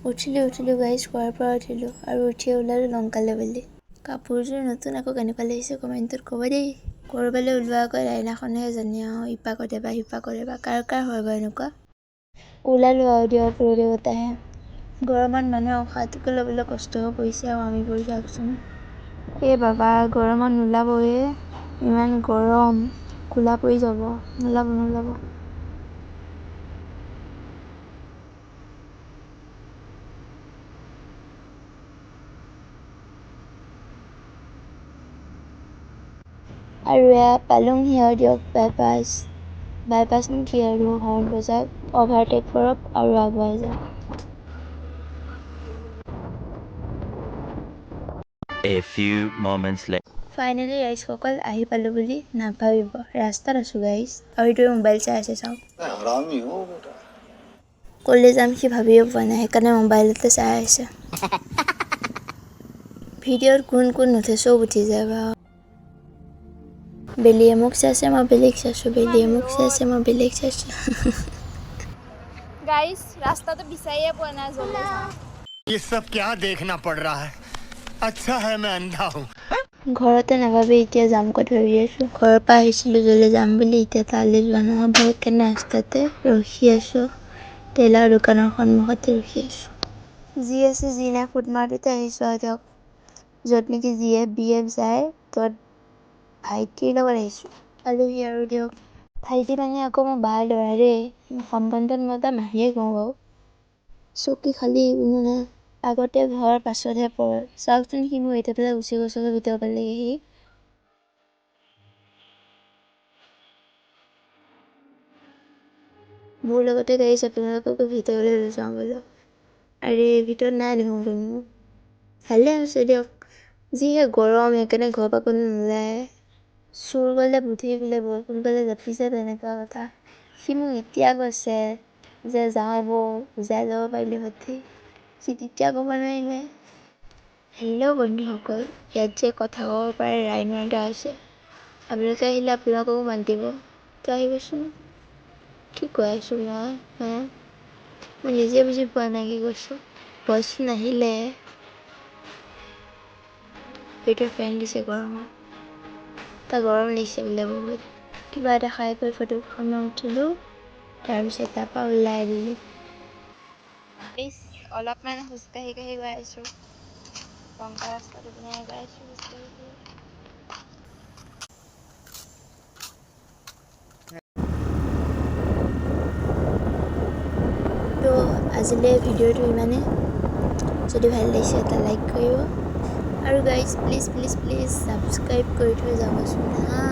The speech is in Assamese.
উঠিলোঁ গাইজ, খোৱাৰ পৰা উঠিলোঁ আৰু উঠিয়ে ওলালোঁ লংকালে বুলি। কাপোৰযোৰ নতুন আকৌ কেনেকুৱা লাগিছে কমেণ্টত ক'ব দেই। ক'ৰবালৈ ওলোৱা আগত আইনাখনহে জানি আৰু ইপাকতে বা সিপাকতে বা কাৰ হয় বা এনেকুৱা। ওলালোঁ আৰু দিয়ক ৰ'দে বতাহে। গৰমত মানুহে উশাহটোকে ল'বলৈ কষ্ট হৈ পৰিছে আৰু আমি পৰি যাওকচোন। এই বাবা গৰমত নোলাবয়ে, ইমান গৰম, কোলা পৰি যাব, নোলাব। আৰু এয়া পালোঁহি আৰু দিয়ক বাইপাছনো কি আৰু হৰ্ণ বজাওক, অভাৰটেক কৰক আৰু আগুৱাই যাওক। A few moments later. Finally ৰাইজসকল আহি পালোঁ বুলি নাভাবিব, ৰাস্তাত আছোঁ গাইজ আৰু এইটোৱে মোবাইল চাই আছে চাওক। ক'লৈ যাম সি ভাবিয়ে পোৱা নাই, সেইকাৰণে মোবাইলতে চাই আছে। ভিডিঅ'ত কোন নুঠে চব উঠি যায় বাৰু। বেলিয়ে মোক চাইছে মই বেলেগ চাইছোঁ, বেলিয়ে মোক চাইছে মই বেলেগ চাইছোঁ। গাইস ৰাস্তাটো বিচাৰিয়ে পোৱা নাই জল্দি যাওঁ। ये सब क्या देखना पड़ रहा है? अच्छा है मैं अंधा हूँ। ঘৰতে নাভাবি এতিয়া যাম ক'ত ভাবি আছোঁ। ঘৰৰ পৰা আহিছিলোঁ য'লৈ যাম বুলি, এতিয়া তালৈ যোৱা নহ'ব সেইকাৰণে ৰাস্তাতে ৰখি আছোঁ। টেইলাৰ দোকানৰ সন্মুখতে ৰখি আছোঁ। যি আছে যি নাই ফুট মাৰোঁতে আহিছোঁ আৰু দিয়ক। য'ত নেকি BF যায় তত ভাইটিৰ লগত আহিছোঁ। পালোহি আৰু দিয়ক। ভাইটি মানে আকৌ মোৰ বাৰ ল'ৰা দেই, সম্বন্ধত মই এটা মাহীয়ে কওঁ বাৰু। চকী খালী কোনো নাই, আগতে ঘৰ পাছতহে পৰ। চাওকচোন সি মোৰ এতিয়া পেলাই গুচি গৈছে ভিতৰ পালেহি। মোৰ লগতে গাড়ী আপোনালোককো ভিতৰলৈ লৈ যাওঁ বোলো। আৰে ভিতৰত নাই দেখোন কোনো। ভালে হৈছে দিয়ক, যিহে গৰম সেইকাৰণে ঘৰৰ পৰা কোনো নোলায়। চুৰ গ'লে বুদ্ধি বোলে বৰষুণ গ'লে জাপিছে তেনেকুৱা কথা। সি মোক এতিয়া কৈছে যে যাওঁ বৌ বুজাই ল'ব পাৰিলি সতি, সি তেতিয়া ক'ব নোৱাৰিলে। হেল্ল' বন্ধুসকল, ইয়াত যে কথা ক'ব পাৰে ৰাইনৰ এটা আছে। আপোনালোকে আহিলে আপোনালোককো মাতিব, তো আহিবচোন। কি কৈ আছোঁ মই নিজে বুজি পোৱা নাই কি কৈছোঁ। ভইচটো নাহিলে ভিতৰত ফেন দিছে গৰমত, তাৰ গৰম লাগিছে বোলে বহুত। কিবা এটা খাই কৰি ফটোখন উঠিলোঁ, তাৰপিছত তাৰপৰা ওলাই দিলোঁ। অলপমান খোজকাঢ়ি গৈ আছোঁ, লংকা ৰাস্তাটো পিনে গৈ আছোঁ খোজকাঢ়ি। তো আজিলৈ ভিডিঅ'টো ইমানেই। যদি ভাল লাগিছে এটা লাইক কৰিব আৰু গাইজ প্লিজ ছাবস্ক্ৰাইব কৰি থৈ যাবচোন হা।